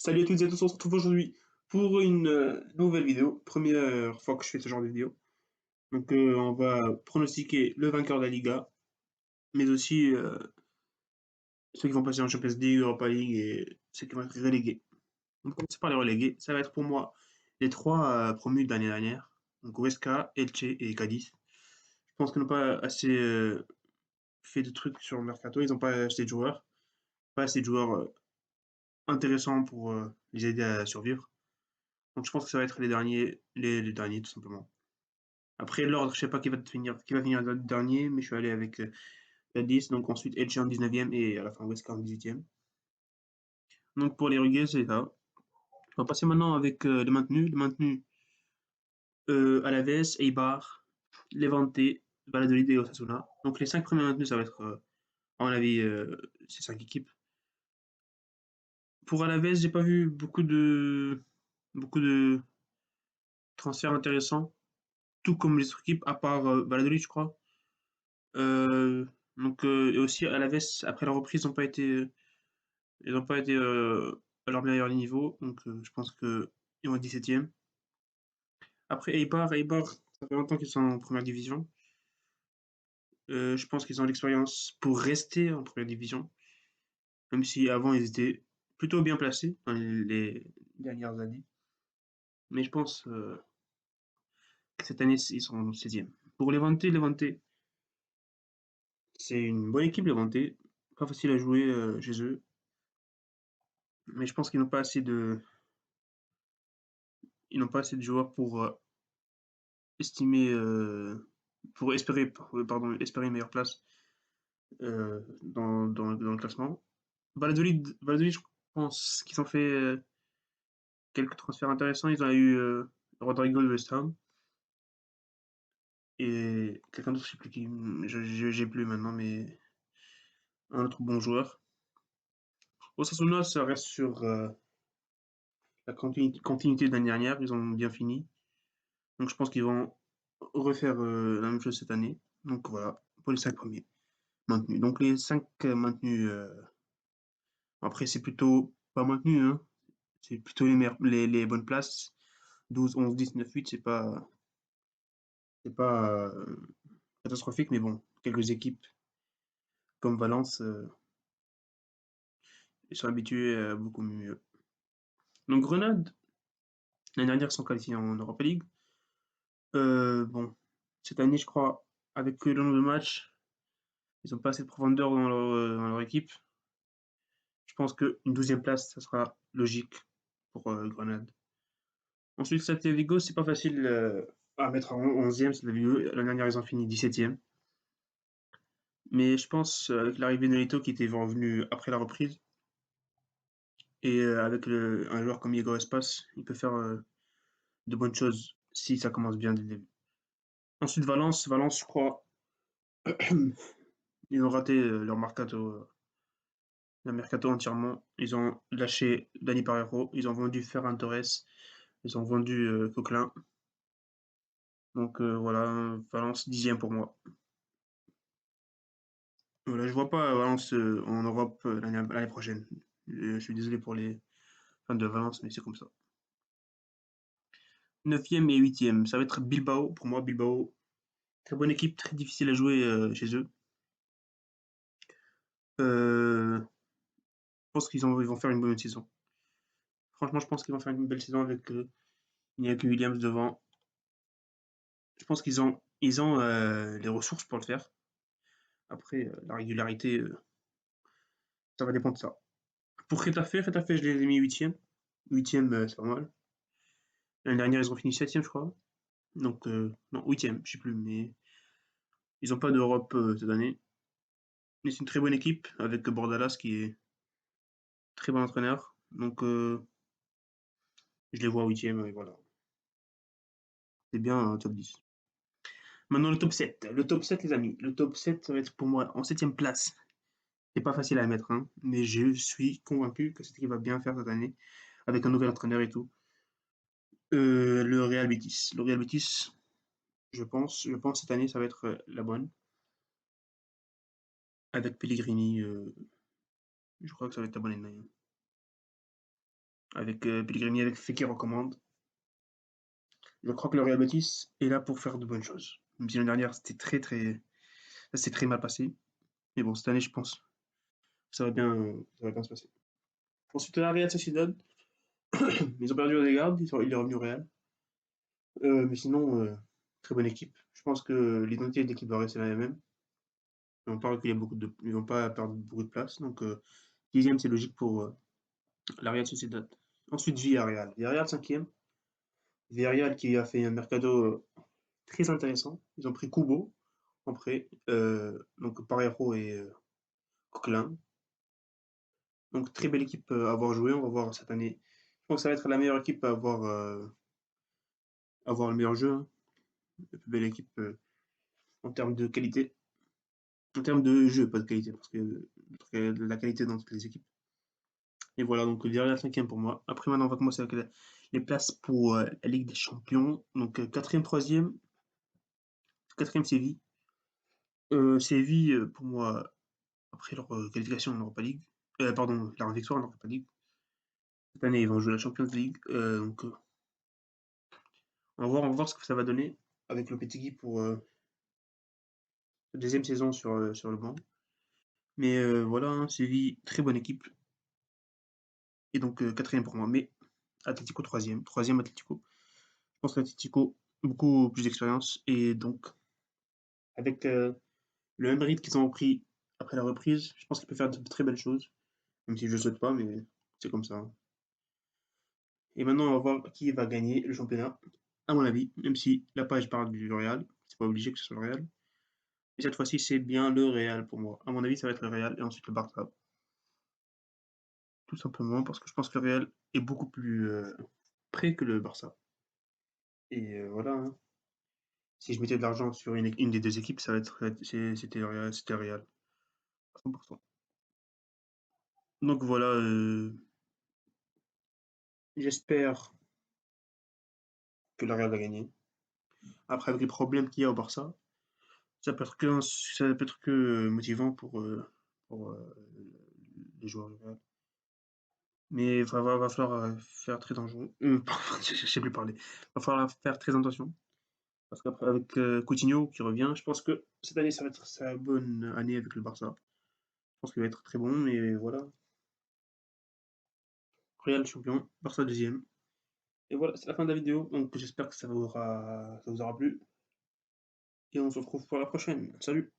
Salut à toutes et à tous, on se retrouve aujourd'hui pour une nouvelle vidéo. Première fois que je fais ce genre de vidéo. Donc on va pronostiquer le vainqueur de la Liga, mais aussi ceux qui vont passer en Champions League, Europa League et ceux qui vont être relégués. On va commencer par les relégués. Ça va être pour moi les trois promus de l'année dernière. Donc Huesca, Elche et Cadiz. Je pense qu'ils n'ont pas assez fait de trucs sur le mercato. Ils n'ont pas assez de joueurs. Pas assez de joueurs intéressants pour les aider à survivre. Donc je pense que ça va être les derniers tout simplement. Après l'ordre, je sais pas qui va finir dernier, mais je suis allé avec la 10, donc ensuite Elche en 19e et à la fin Huesca en 18e. Donc pour les Rugués, c'est ça. On va passer maintenant avec les maintenus. Les maintenus, Alaves, Eibar, Levante, Valladolid et Osasuna. Donc les 5 premiers maintenus, ça va être, à mon avis, ces 5 équipes. Pour Alaves, j'ai pas vu beaucoup de transferts intéressants, tout comme les autres équipes, à part Valladolid, je crois. Euh, et aussi Alaves, après la reprise, ils n'ont pas été à leur meilleur niveau, donc je pense qu'ils vont être 17e. Après Eibar, ça fait longtemps qu'ils sont en première division. Je pense qu'ils ont l'expérience pour rester en première division, même si avant ils étaient plutôt bien placés dans les dernières années. Mais je pense que cette année, ils sont 16e. Pour Levante, c'est une bonne équipe, Levante. Pas facile à jouer chez eux, mais je pense qu'ils n'ont pas assez de joueurs pour estimer, pour espérer, espérer une meilleure place dans le classement. Valladolid, je pense qu'ils ont fait quelques transferts intéressants. Ils ont eu Rodrigo de West Ham et quelqu'un d'autre, je sais plus qui, j'ai plus maintenant, mais un autre bon joueur. Osasuna, ça reste sur la continuité de l'année dernière. Ils ont bien fini. Donc je pense qu'ils vont refaire la même chose cette année. Donc voilà, pour les 5 premiers maintenus. Donc les 5 maintenus, après c'est plutôt pas maintenu, hein. C'est plutôt les bonnes places. 12, 11, 10, 9, 8, c'est pas catastrophique, mais bon, quelques équipes comme Valence, ils sont habitués à beaucoup mieux. Donc Grenade, l'année dernière, ils sont qualifiés en Europa League. Bon, cette année, je crois, avec que le nombre de matchs, ils n'ont pas assez de profondeur dans leur équipe. Je pense qu'une 12e place, ça sera logique pour Grenade. Ensuite, Celta Vigo, c'est pas facile à mettre en 11e. Celta Vigo, l'année dernière, ils ont fini 17e. Mais je pense, avec l'arrivée de Nolito qui était revenu après la reprise, et avec un joueur comme Diego Aspas, il peut faire de bonnes choses si ça commence bien dès le début. Ensuite, Valence, je crois, ils ont raté leur mercato entièrement. Ils ont lâché Dani Parejo, ils ont vendu Ferran Torres, ils ont vendu Coquelin. Donc voilà, Valence 10e pour moi. Voilà, je vois pas Valence en Europe l'année prochaine. Je suis désolé pour les fans de Valence, mais c'est comme ça. 9e et 8e, ça va être Bilbao. Pour moi, Bilbao, très bonne équipe, très difficile à jouer chez eux. Je pense ils vont faire une bonne saison. Franchement, je pense qu'ils vont faire une belle saison avec Iñaki Williams devant. Je pense qu'ils ont les ressources pour le faire. Après, la régularité, ça va dépendre de ça. Pour Retafe, je les ai mis 8e. 8e, c'est pas mal. L'année dernière, ils ont fini 7e, je crois. Donc, non, 8e, je sais plus, mais ils n'ont pas d'Europe cette année. Mais c'est une très bonne équipe avec Bordalas qui est très bon entraîneur. Donc, je les vois 8e, et voilà. C'est bien un top 10. Maintenant, le top 7. Le top 7, les amis. Le top 7, ça va être pour moi en 7e place. C'est pas facile à mettre, hein, mais je suis convaincu que cette équipe va bien faire cette année avec un nouvel entraîneur et tout. Le Real Betis. Le Real Betis, je pense cette année, ça va être la bonne. Avec Pellegrini, je crois que ça va être la bonne année. avec Pellegrini, avec Fekir en commande. Je crois que le Real Betis est là pour faire de bonnes choses. Même si l'année dernière, ça s'est très mal passé. Mais bon, cette année, je pense que ça va bien se passer. Ensuite, la Real Sociedad, ils ont perdu Odegaard, il est revenu au Real. Mais sinon, très bonne équipe. Je pense que l'identité de l'équipe va rester la même. Ils vont pas perdre beaucoup de place. Donc, 10e, c'est logique pour la Real Sociedad. Ensuite, Villarreal. Villarreal, 5e. Villarreal qui a fait un mercado très intéressant. Ils ont pris Kubo en prêt, donc Parejo et Coquelin. Donc, très belle équipe à avoir joué. On va voir cette année. Je pense que ça va être la meilleure équipe à avoir le meilleur jeu, hein. La plus belle équipe en termes de qualité. En termes de jeu, pas de qualité, parce que la qualité dans toutes les équipes. Et voilà, donc Villarreal 5e pour moi. Après, maintenant, on va commencer avec les places pour la Ligue des Champions. Donc, 4e, 3e. 4e, Séville. Séville, pour moi, après leur qualification en Europa League, pardon, leur victoire en Europa League, cette année, ils vont jouer la Champions League. Donc, on va voir ce que ça va donner avec Lopetegui pour la deuxième saison sur le banc. Mais voilà, hein, Séville, très bonne équipe. Et donc, 4e pour moi. Mais Atlético, 3e. 3e, Atlético. Je pense qu'Atlético, beaucoup plus d'expérience. Et donc, avec le même rythme qu'ils ont pris après la reprise, je pense qu'ils peuvent faire de très belles choses. Même si je ne le souhaite pas, mais c'est comme ça, hein. Et maintenant, on va voir qui va gagner le championnat, à mon avis, même si la page parle du Real, c'est pas obligé que ce soit le Real. Mais cette fois-ci, c'est bien le Real pour moi. À mon avis, ça va être le Real et ensuite le Barça. Tout simplement parce que je pense que le Real est beaucoup plus près que le Barça. Et voilà, hein. Si je mettais de l'argent sur une des deux équipes, c'était le Real, à 100%. Donc voilà, j'espère que le Real va gagner. Après, avec les problèmes qu'il y a au Barça, ça peut être que motivant pour les joueurs du Real. Mais il va falloir faire très attention. Je sais plus parler. Va falloir faire très attention. Parce qu'après, avec Coutinho qui revient, je pense que cette année, ça va être sa bonne année avec le Barça. Je pense qu'il va être très bon, mais voilà. Real champion, Barça deuxième. Et voilà, c'est la fin de la vidéo. Donc j'espère que ça vous aura plu. Et on se retrouve pour la prochaine. Salut!